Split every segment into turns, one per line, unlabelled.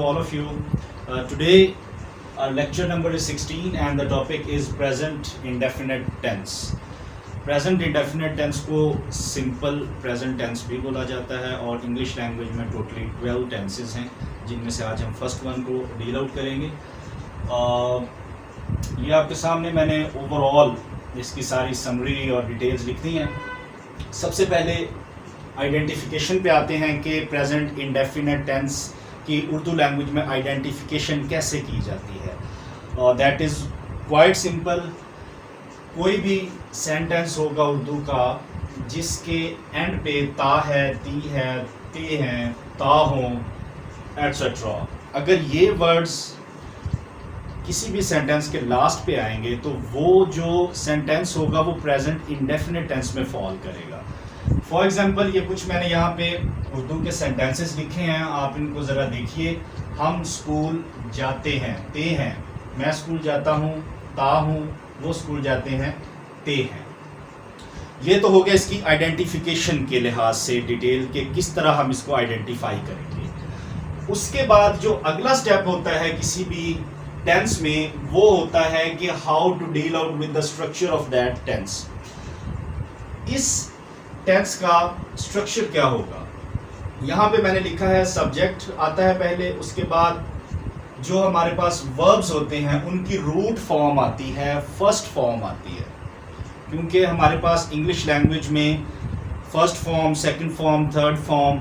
all of you. Today our lecture number is 16 and the topic is present indefinite tense. Present indefinite tense को simple present tense भी बोला जाता है और English language में totally 12 tenses हैं जिनमें से आज हम फर्स्ट वन को डील आउट करेंगे। ये आपके सामने मैंने ओवरऑल इसकी सारी समरी और डिटेल्स लिख दी हैं। सबसे पहले आइडेंटिफिकेशन पे आते हैं कि प्रेजेंट इंडेफिनेट टेंस की उर्दू लैंग्वेज में आइडेंटिफिकेशन कैसे की जाती है। That is quite simple. कोई भी सेंटेंस होगा उर्दू का जिसके एंड पे ता है, ती है, ते हैं, ता हों एट्सेट्रा, अगर ये वर्ड्स किसी भी सेंटेंस के लास्ट पे आएंगे तो वो जो सेंटेंस होगा वो प्रेजेंट इंडेफिनेट टेंस में फॉल करेगा। फॉर एग्जांपल ये कुछ मैंने यहाँ पे उर्दू के सेंटेंसेस लिखे हैं, आप इनको ज़रा देखिए। हम स्कूल जाते हैं, ते हैं, मैं स्कूल जाता हूँ, ता हूँ, वो स्कूल जाते हैं, ते हैं। ये तो हो गया इसकी आइडेंटिफिकेशन के लिहाज से डिटेल के किस तरह हम इसको आइडेंटिफाई करेंगे। उसके बाद जो अगला स्टेप होता है किसी भी टेंस में वो होता है कि how to deal out with the structure of that tense. इस टेंस का स्ट्रक्चर क्या होगा, यहाँ पे मैंने लिखा है सब्जेक्ट आता है पहले, उसके बाद जो हमारे पास वर्ब्स होते हैं उनकी रूट फॉर्म आती है, फर्स्ट फॉर्म आती है, क्योंकि हमारे पास इंग्लिश लैंग्वेज में first form, second form, third form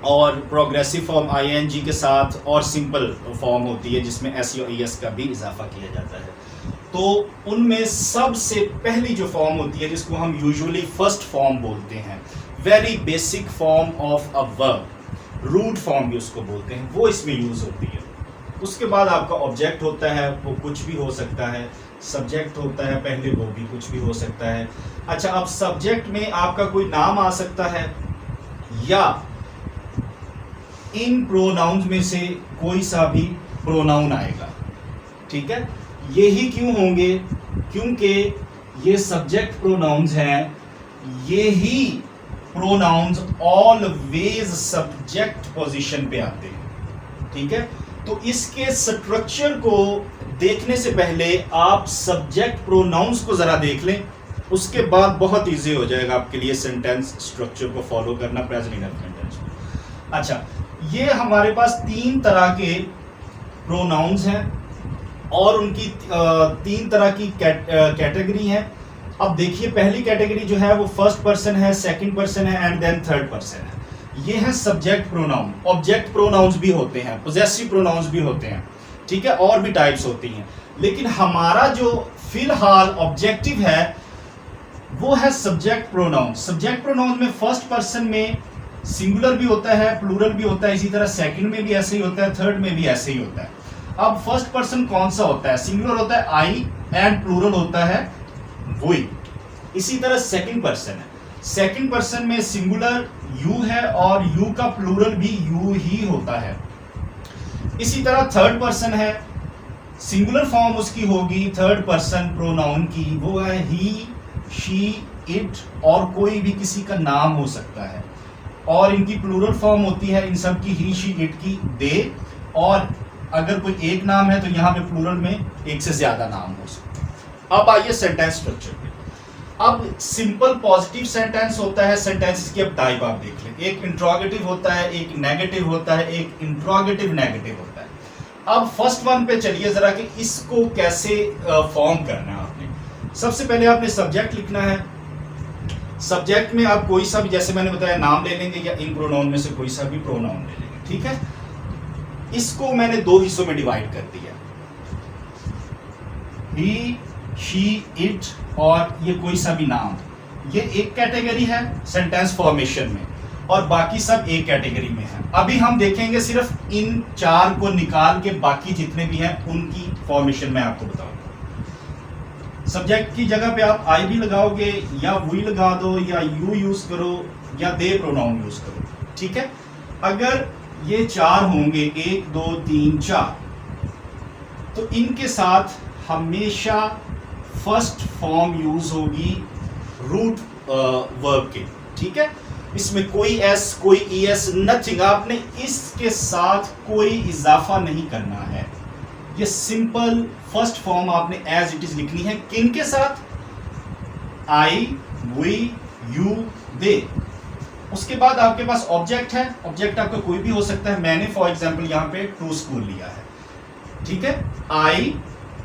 और प्रोग्रेसिव फॉर्म आईएनजी के साथ और सिंपल फॉर्म होती है जिसमें एस और ईएस का भी इजाफा किया जाता है। तो उनमें सबसे पहली जो फॉर्म होती है जिसको हम यूजुअली फर्स्ट फॉर्म बोलते हैं, very basic form of a verb, root form भी उसको बोलते हैं, वो इसमें यूज़ होती है। उसके बाद आपका ऑब्जेक्ट होता है, वो कुछ भी हो सकता है, सब्जेक्ट होता है पहले, वो भी कुछ भी हो सकता है। अच्छा, अब सब्जेक्ट में आपका कोई नाम आ सकता है या इन प्रोनाउंस में से कोई सा भी प्रोनाउन आएगा, ठीक है। यही क्यों होंगे, क्योंकि ये सब्जेक्ट प्रोनाउंस हैं, यही प्रोनाउंस ऑलवेज सब्जेक्ट पोजीशन पे आते हैं, ठीक है। तो इसके स्ट्रक्चर को देखने से पहले आप सब्जेक्ट प्रोनाउंस को ज़रा देख लें, उसके बाद बहुत इजी हो जाएगा आपके लिए सेंटेंस स्ट्रक्चर को फॉलो करना प्रेजेंट इंडेफिनिट टेंस में। अच्छा, ये हमारे पास तीन तरह के प्रोनाउंस हैं और उनकी तीन तरह की कैटेगरी है। अब देखिए, पहली कैटेगरी जो है वो फर्स्ट पर्सन है, सेकंड पर्सन है एंड देन थर्ड पर्सन है। ये है सब्जेक्ट प्रोनाउन। ऑब्जेक्ट प्रोनाउंस भी होते हैं, पोजेसिव प्रोनाउंस भी होते हैं, ठीक है, और भी टाइप्स होती हैं। लेकिन हमारा जो फिलहाल ऑब्जेक्टिव है वो है सब्जेक्ट प्रोनाउन। सब्जेक्ट प्रोनाउन में फर्स्ट पर्सन में सिंगुलर भी होता है, प्लूरल भी होता है, इसी तरह सेकंड में भी ऐसे ही होता है, थर्ड में भी ऐसे ही होता है। अब फर्स्ट पर्सन कौन सा होता है, सिंगुलर होता है आई एंड प्लूरल होता है वही। इसी तरह सेकंड पर्सन है, सेकंड पर्सन में सिंगुलर यू है और यू का प्लूरल भी यू ही होता है। इसी तरह थर्ड पर्सन है, सिंगुलर फॉर्म उसकी होगी थर्ड पर्सन प्रोनाउन की, वो है ही, शी, इट और कोई भी किसी का नाम हो सकता है। और इनकी प्लूरल फॉर्म होती है इन सब की ही, शी, इट की दे, और अगर कोई एक नाम है तो यहाँ पे प्लूरल में एक से ज्यादा नाम हो सकते हैं। अब आइए सेंटेंस स्ट्रक्चर पे। अब सिंपल पॉजिटिव सेंटेंस होता है, सेंटेंसेस की अब टाइप आप देख लें, एक इंट्रोगेटिव होता है, एक नेगेटिव होता है, एक इंट्रोगेटिव नेगेटिव होता है। अब फर्स्ट वन पे चलिए जरा कि इसको कैसे फॉर्म करना है। आपने सबसे पहले आपने सब्जेक्ट लिखना है। सब्जेक्ट में आप कोई सा भी, जैसे मैंने बताया, नाम ले लेंगे या इन प्रोनाउन में से कोई सा भी प्रोनाउन ले लेंगे, ठीक है। इसको मैंने दो हिस्सों में डिवाइड कर दिया, ही, शी, इट और ये कोई सा भी नाम। ये एक कैटेगरी है सेंटेंस फॉर्मेशन में और बाकी सब एक कैटेगरी में है। अभी हम देखेंगे सिर्फ इन चार को निकाल के बाकी जितने भी हैं उनकी फॉर्मेशन मैं आपको बताऊंगा। सब्जेक्ट की जगह पे आप आई भी लगाओगे या वी लगा दो या यू यूज करो या दे प्रोनाउन यूज करो, ठीक है। अगर ये चार होंगे, 1 2 3 4, तो इनके साथ हमेशा फर्स्ट फॉर्म यूज होगी रूट वर्ब के, ठीक है। इसमें कोई एस, कोई ई एस, नथिंग, आपने इसके साथ कोई इजाफा नहीं करना है। ये सिंपल फर्स्ट फॉर्म आपने एज इट इज लिखनी है, किन के साथ? आई, वी, यू, दे। उसके बाद आपके पास ऑब्जेक्ट है, ऑब्जेक्ट आपका कोई भी हो सकता है। मैंने फॉर एग्जांपल यहां पे टू स्कूल लिया है, ठीक है। आई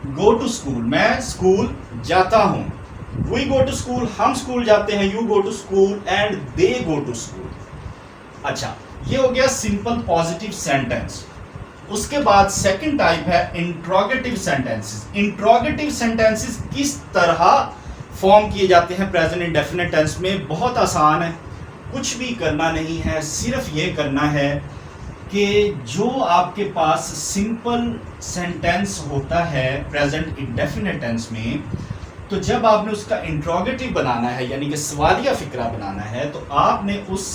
गो टू स्कूल, मैं स्कूल जाता हूं। वी गो टू स्कूल, हम स्कूल जाते हैं। You go to school and they go to school. अच्छा, ये हो गया सिंपल पॉजिटिव सेंटेंस। उसके बाद सेकंड टाइप है इंट्रोगेटिव सेंटेंसेस। इंट्रोगेटिव सेंटेंसेस किस तरह फॉर्म किए जाते हैं प्रेजेंट इंडेफिनिट टेंस में? बहुत आसान है, कुछ भी करना नहीं है, सिर्फ ये करना है कि जो आपके पास सिंपल सेंटेंस होता है प्रेजेंट इंडेफिनिट टेंस में, तो जब आपने उसका इंट्रोगेटिव बनाना है यानी कि सवालिया फिक्रा बनाना है, तो आपने उस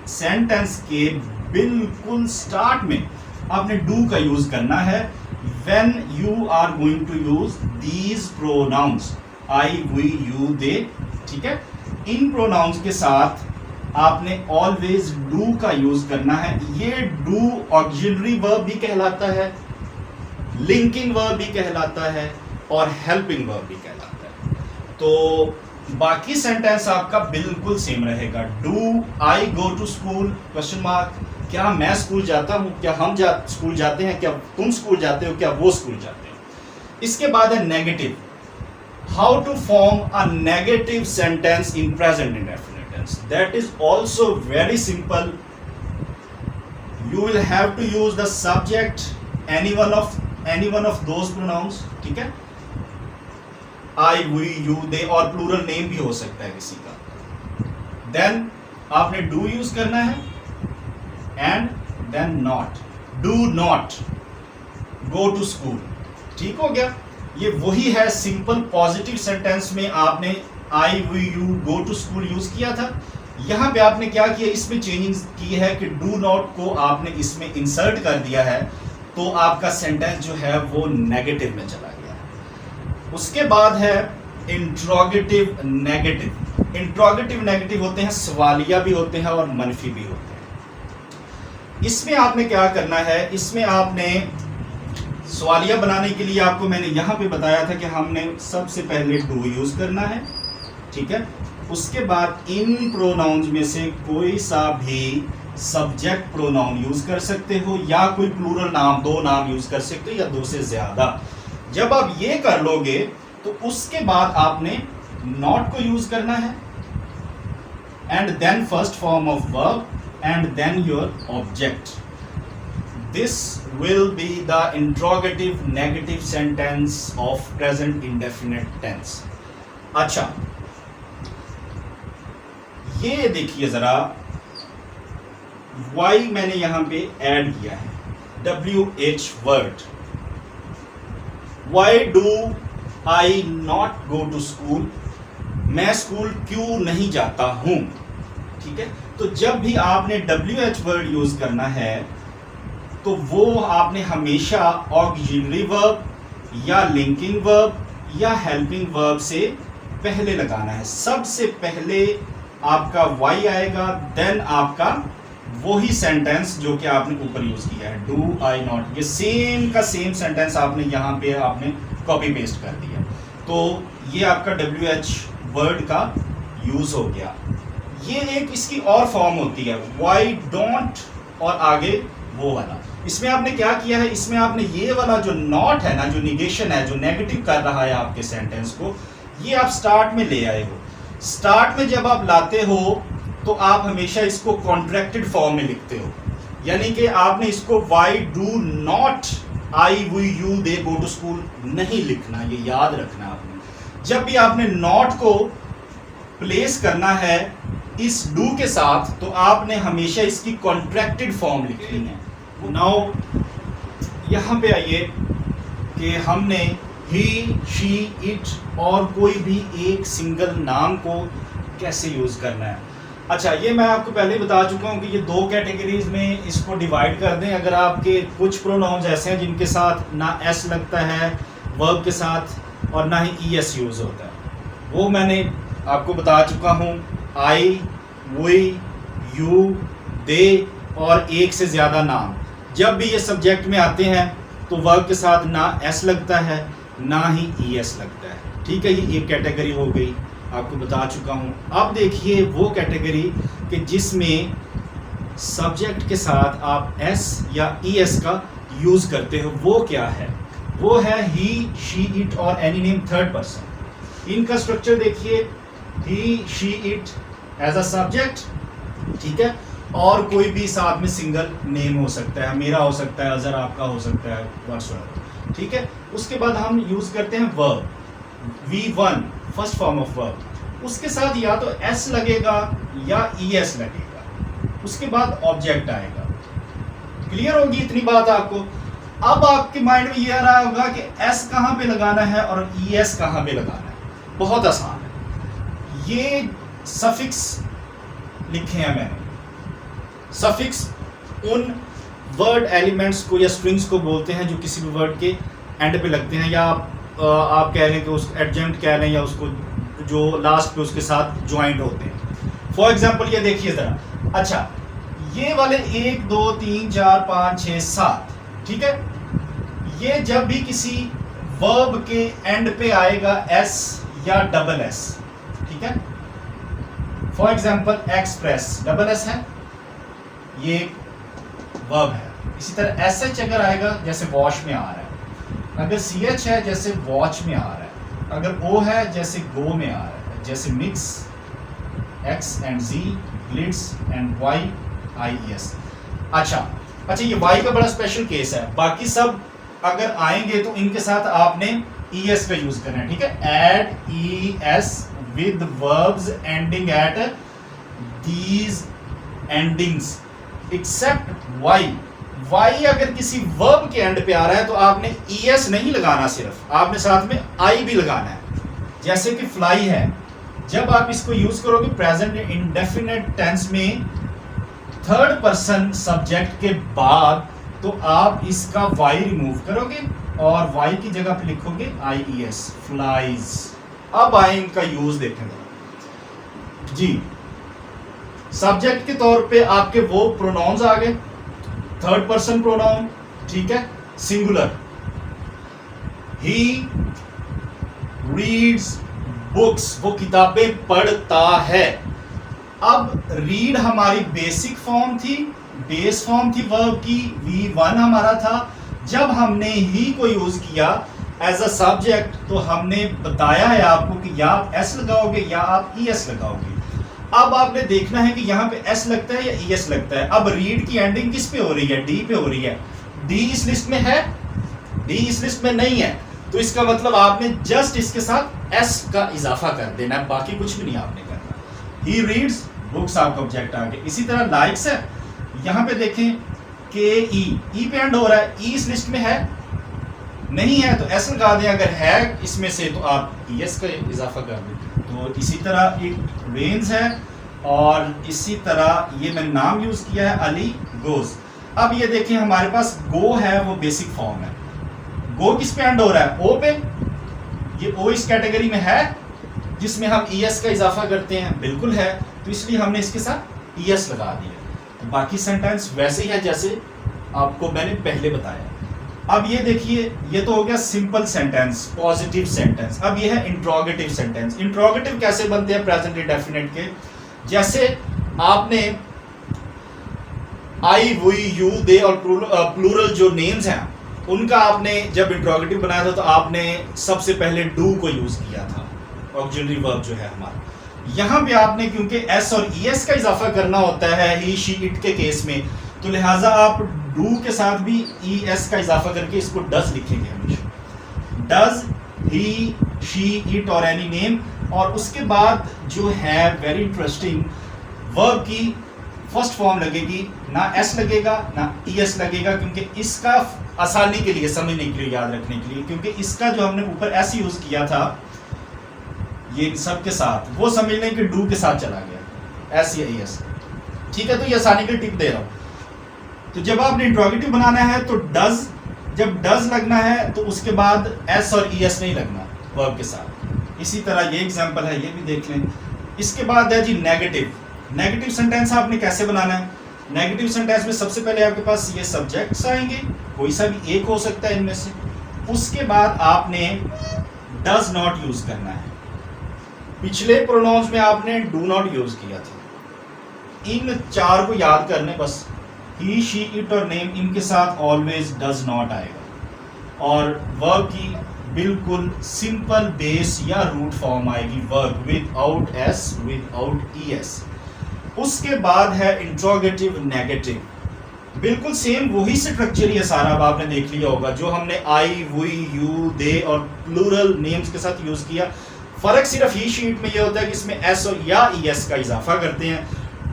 सेंटेंस के बिल्कुल स्टार्ट में आपने डू का यूज करना है। When you are going to use these pronouns, I, we, you, they, ठीक है। इन प्रोनाउंस के साथ आपने ऑलवेज डू का यूज करना है। ये डू ऑक्सिलरी वर्ब भी कहलाता है, लिंकिंग वर्ब भी कहलाता है और हेल्पिंग वर्ब भी कहलाता है। तो बाकी सेंटेंस आपका बिल्कुल सेम रहेगा। Do I go to school, question mark, क्या मैं स्कूल जाता हूं, क्या हम स्कूल जाते हैं, क्या तुम स्कूल जाते हो, क्या वो स्कूल जाते हैं। इसके बाद है negative. How to form a negative sentence in present indefinite tense, that is also very simple. You will have to use the subject, any one of those pronouns, ठीक है। आई, वी, यू, दे, और plural name भी हो सकता है किसी का। Then आपने डू यूज करना है and then not. Do not go to school, ठीक हो गया। ये वही है सिंपल पॉजिटिव सेंटेंस में आपने I, we, you, go to school use किया था। यहां पे आपने क्या किया, इसमें चेंजिंग की है कि डू नॉट को आपने इसमें इंसर्ट कर दिया है, तो आपका सेंटेंस जो है वो नेगेटिव में चला गया है। उसके बाद है इंट्रोगेटिव नेगेटिव। इंट्रोगेटिव नेगेटिव होते हैं, सवालिया भी होते हैं और मनफी भी होते हैं। इसमें आपने क्या करना है, इसमें आपने सवालिया बनाने के लिए आपको मैंने यहां पे बताया था कि हमने सबसे पहले डू यूज करना है, ठीक है। उसके बाद इन प्रोनाउंस में से कोई सा भी सब्जेक्ट प्रोनाउन यूज कर सकते हो, या कोई प्लूरल नाम, दो नाम यूज कर सकते हो या दो से ज्यादा। जब आप ये कर लोगे तो उसके बाद आपने नॉट को यूज करना है and then first form of verb and then your object. This will be the interrogative negative sentence of present indefinite tense. अच्छा, ये देखिए जरा, y मैंने यहां पे ऐड किया है, WH word. Why do I not go to school? मैं स्कूल क्यों नहीं जाता हूं, ठीक है। तो जब भी आपने WH वर्ड यूज करना है तो वो आपने हमेशा ऑक्सिलरी वर्ब या लिंकिंग वर्ब या हेल्पिंग वर्ब से पहले लगाना है। सबसे पहले आपका Y आएगा, देन आपका वही सेंटेंस जो कि आपने ऊपर यूज किया है, डू आई नॉट। ये सेम का सेम सेंटेंस आपने यहाँ पे आपने कॉपी पेस्ट कर दिया, तो ये आपका WH वर्ड का यूज हो गया। ये एक इसकी और फॉर्म होती है, वाई डोंट और आगे वो वाला। इसमें आपने क्या किया है, इसमें आपने ये वाला जो नॉट है ना, जो निगेशन है, जो नेगेटिव कर रहा है आपके सेंटेंस को, ये आप स्टार्ट में ले आए हो। स्टार्ट में जब आप लाते हो तो आप हमेशा इसको कॉन्ट्रैक्टेड फॉर्म में लिखते हो, यानी कि आपने इसको why do not I, we, you, they go to school नहीं लिखना, ये याद रखना आपने। जब भी आपने नॉट को प्लेस करना है इस डू के साथ, तो आपने हमेशा इसकी कॉन्ट्रैक्टेड फॉर्म लिखनी है। नाउ यहाँ पे आइए कि हमने ही, शी, इट और कोई भी एक सिंगल नाम को कैसे यूज करना है। अच्छा, ये मैं आपको पहले ही बता चुका हूँ कि ये दो कैटेगरीज में इसको डिवाइड कर दें। अगर आपके कुछ प्रोनाउंस ऐसे हैं जिनके साथ ना एस लगता है वर्ब के साथ और ना ही ई एस यूज होता है, वो मैंने आपको बता चुका हूँ। आई, वी, यू, दे और एक से ज़्यादा नाम, जब भी ये सब्जेक्ट में आते हैं तो वर्ब के साथ ना एस लगता है ना ही ई एस लगता है। ठीक है, ये एक कैटेगरी हो गई, आपको बता चुका हूँ। अब देखिए वो कैटेगरी कि जिसमें सब्जेक्ट के साथ आप एस या ई एस का यूज़ करते हो, वो क्या है? वो है ही, शी, इट और एनी नेम थर्ड पर्सन। इनका स्ट्रक्चर देखिए, he, she, it as a subject, ठीक है, और कोई भी साथ में सिंगल नेम हो सकता है, मेरा हो सकता है, अजहर आपका हो सकता है, व्हाट्सएवर, ठीक है। उसके बाद हम यूज करते हैं verb, V1 first form of verb, उसके साथ या तो एस लगेगा या ई एस लगेगा, उसके बाद ऑब्जेक्ट आएगा। क्लियर होगी इतनी बात आपको? अब आपके माइंड में ये आ रहा होगा कि एस कहाँ पे लगाना है और ई एस कहाँ पे लगाना है। बहुत आसान है, ये सफिक्स लिखे हैं मैंने। सफिक्स उन वर्ड एलिमेंट्स को या स्ट्रिंग्स को बोलते हैं जो किसी भी वर्ड के एंड पे लगते हैं, या आप कह लें कि उस एडजेंट कह लें, या उसको जो लास्ट पे उसके साथ ज्वाइंट होते हैं। फॉर एग्जांपल ये देखिए ज़रा, अच्छा ये वाले 1 2 3 4 5 6 7, ठीक है, ये जब भी किसी वर्ब के एंड पे आएगा एस या डबल एस, ठीक है। For example express double S है, ये वर्ब है। इसी तरह एस एच अगर आएगा जैसे वॉश में आ रहा है, अगर सी एच है जैसे वॉच में आ रहा है, अगर ओ है जैसे गो में आ रहा है, जैसे mix, X and G, glitz and Y, I S. अच्छा, ये वाई का बड़ा स्पेशल केस है, बाकी सब अगर आएंगे तो इनके साथ आपने ई एस का यूज करना है, ठीक है। Add E S with verbs ending at these endings except Y. Y अगर किसी वर्ब के एंड पे आ रहा है तो आपने ई एस नहीं लगाना, सिर्फ आपने साथ में आई भी लगाना है। जैसे कि फ्लाई है, जब आप इसको यूज करोगे प्रेजेंट इंडेफिनिट टेंस में थर्ड पर्सन सब्जेक्ट के बाद, तो आप इसका वाई रिमूव करोगे और वाई की जगह पे लिखोगे आई ई एस, फ्लाइज। अब आए इनका यूज देखेंगे जी। सब्जेक्ट के तौर पे आपके वो प्रोनाउंस आ गए, थर्ड पर्सन प्रोनाउन, ठीक है, सिंगुलर। ही रीड्स बुक्स, वो किताबें पढ़ता है। अब रीड हमारी बेसिक फॉर्म थी, बेस फॉर्म थी वर्ब की, V1 हमारा था। जब हमने ही को यूज किया एज अ सब्जेक्ट, तो हमने बताया है आपको कि या आप एस लगाओगे या आप ई एस लगाओगे। अब आपने देखना है कि यहाँ पे एस लगता है या ई एस लगता है। अब रीड की एंडिंग किस पे हो रही है? डी पे हो रही है। डी इस लिस्ट में है? डी इस लिस्ट में नहीं है, तो इसका मतलब आपने जस्ट इसके साथ एस का इजाफा कर देना है, बाकी कुछ भी नहीं आपने करना। ही रीड्स बुक्स, आपका ऑब्जेक्ट आ गया। इसी तरह लाइक्स है, यहाँ पे देखें के ई पे एंड हो रहा है, ई इस लिस्ट में है? नहीं है, तो एस लगा दें। अगर है इसमें से तो आप ई एस का इजाफा कर दें। तो इसी तरह इट रेन्स है, और इसी तरह ये मैंने नाम यूज किया है अली गोज। अब ये देखें हमारे पास गो है, वो बेसिक फॉर्म है। गो किस पे एंड हो रहा है? ओ पे। ये ओ इस कैटेगरी में है जिसमें हम ई एस का इजाफा करते हैं, बिल्कुल है, तो इसलिए हमने इसके साथ ई एस लगा दिया। बाकी सेंटेंस वैसे ही है जैसे आपको मैंने पहले बताया। अब ये देखिए, ये तो हो गया सिंपल सेंटेंस, पॉजिटिव सेंटेंस। अब ये है इंट्रोगेटिव सेंटेंस। इंट्रोगेटिव कैसे बनते हैं प्रेजेंट इंडेफिनिट के? जैसे आपने आई, वी, यू, दे और प्लूरल जो नेम्स हैं उनका आपने जब इंट्रोगेटिव बनाया था तो आपने सबसे पहले डू को यूज किया था, ऑक्सिलरी वर्ब जो है हमारा। यहाँ पे आपने क्योंकि एस और ई एस का इजाफा करना होता है ही, शी, इट के केस में, तो लिहाजा आप डू के साथ भी ई एस का इजाफा करके इसको डज लिखेंगे हमेशा। डज, ही, शी, इट और एनी नेम। और उसके बाद जो है वेरी इंटरेस्टिंग, वर्ब की फर्स्ट फॉर्म लगेगी, ना एस लगेगा ना ई एस लगेगा, क्योंकि इसका आसानी के लिए, समझने के लिए, याद रखने के लिए, क्योंकि इसका जो हमने ऊपर एस यूज किया था ये सब के साथ, वो समझ लें कि डू के साथ चला गया, एस या ई एस, ठीक है। तो ये आसानी की टिप दे रहा हूं। तो जब आपने इंट्रोगेटिव बनाना है तो डज, जब डज लगना है तो उसके बाद एस और ई एस नहीं लगना वर्ब के साथ। इसी तरह ये एग्जांपल है, ये भी देख लें। इसके बाद है जी नेगेटिव। नेगेटिव सेंटेंस आपने कैसे बनाना है? नेगेटिव सेंटेंस में सबसे पहले आपके पास ये सब्जेक्ट्स आएंगे, कोई सा भी एक हो सकता है इनमें से। उसके बाद आपने डज नॉट यूज करना है। पिछले प्रोनाउंस में आपने डू नॉट यूज किया था। इन चार को याद करने बस, ही, शी, इट और नेम, इनके साथ ऑलवेज डज नॉट आएगा। और वर्ब की बिल्कुल सिंपल बेस या रूट फॉर्म आएगी verb, without S, without ES. उसके बाद है इंट्रोगेटिव नेगेटिव, बिल्कुल सेम वही स्ट्रक्चर ही है सारा। अब आपने देख लिया होगा जो हमने आई, वी, यू, दे और प्लूरल नेम्स के साथ यूज किया। फर्क सिर्फ ही शीट में ये होता है कि इसमें एस और या ईएस का इजाफा करते हैं।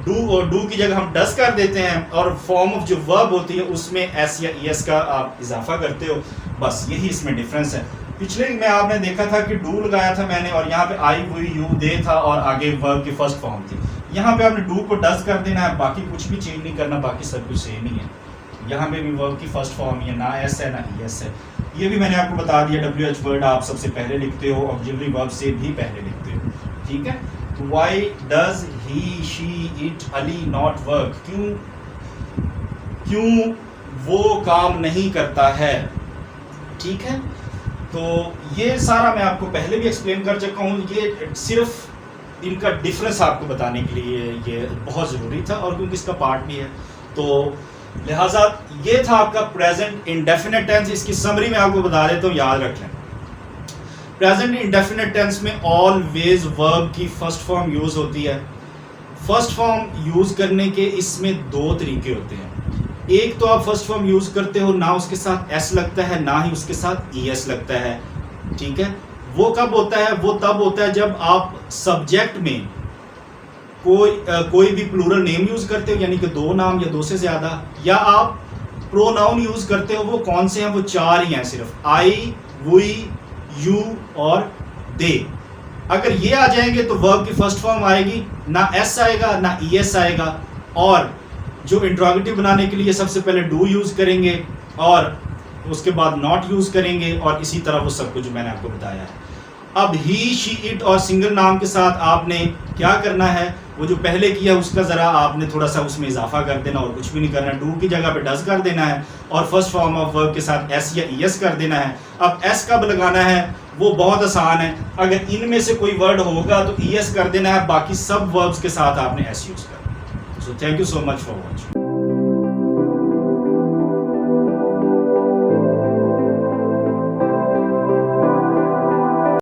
डू और डू की जगह हम डस कर देते हैं, और फॉर्म ऑफ जो वर्ब होती है उसमें एस या ईएस का आप इजाफा करते हो। बस यही इसमें डिफरेंस है। पिछले में आपने देखा था कि डू लगाया था मैंने, और यहाँ पे आई, वी, यू, दे था, और आगे वर्ब की फर्स्ट फॉर्म थी। यहाँ पे आपने डू को डस कर देना है, बाकी कुछ भी चेंज नहीं करना, बाकी सब कुछ सेम ही है। यहाँ पे भी वर्ब की फर्स्ट फॉर्म है, ना एस है ना ईएस है। ये भी मैंने आपको बता दिया, WH वर्ड आप सबसे पहले लिखते हो, ऑक्सिलरी वर्ब से भी पहले लिखते हो, ठीक है। तो why does he, she, it, Ali not work, क्यों वो काम नहीं करता है, ठीक है। तो ये सारा मैं आपको पहले भी एक्सप्लेन कर चुका हूँ। ये सिर्फ इनका डिफरेंस आपको बताने के लिए ये बहुत ज़रूरी था, और क्योंकि इसका पार्ट भी है, तो लिहाजा ये था आपका प्रेजेंट इंडेफिनिट टेंस। इसकी समरी में आपको बता देता हूँ, याद रख लें। प्रेजेंट इंडेफिनिट टेंस में ऑलवेज वर्ब की फर्स्ट फॉर्म यूज होती है। फर्स्ट फॉर्म यूज करने के इसमें दो तरीके होते हैं। एक तो आप फर्स्ट फॉर्म यूज करते हो, ना उसके साथ एस लगता है ना ही उसके साथ ईएस लगता है, ठीक है। वो कब होता है? वो तब होता है जब आप सब्जेक्ट में कोई भी प्लूरल नेम यूज करते हो, यानी कि दो नाम या दो से ज्यादा, या आप प्रोनाउन यूज करते हो। वो कौन से हैं? वो चार ही हैं सिर्फ, आई, वी, यू और दे। अगर ये आ जाएंगे तो वर्ब की फर्स्ट फॉर्म आएगी, ना एस आएगा ना ईएस आएगा। और जो इंट्रोगेटिव बनाने के लिए सबसे पहले डू यूज करेंगे, और उसके बाद नॉट यूज करेंगे, और इसी तरह वो सब कुछ मैंने आपको बताया है। अब ही, शी, इट और सिंगल नाम के साथ आपने क्या करना है? वो जो पहले किया उसका ज़रा आपने थोड़ा सा उसमें इजाफा कर देना, और कुछ भी नहीं करना। डू की जगह पे डज कर देना है, और फर्स्ट फॉर्म ऑफ वर्ब के साथ एस या ईएस कर देना है। अब एस कब लगाना है वो बहुत आसान है। अगर इनमें से कोई वर्ड होगा तो ईएस कर देना है, बाकी सब वर्ब्स के साथ आपने एस यूज करना है। So thank you so much for watching.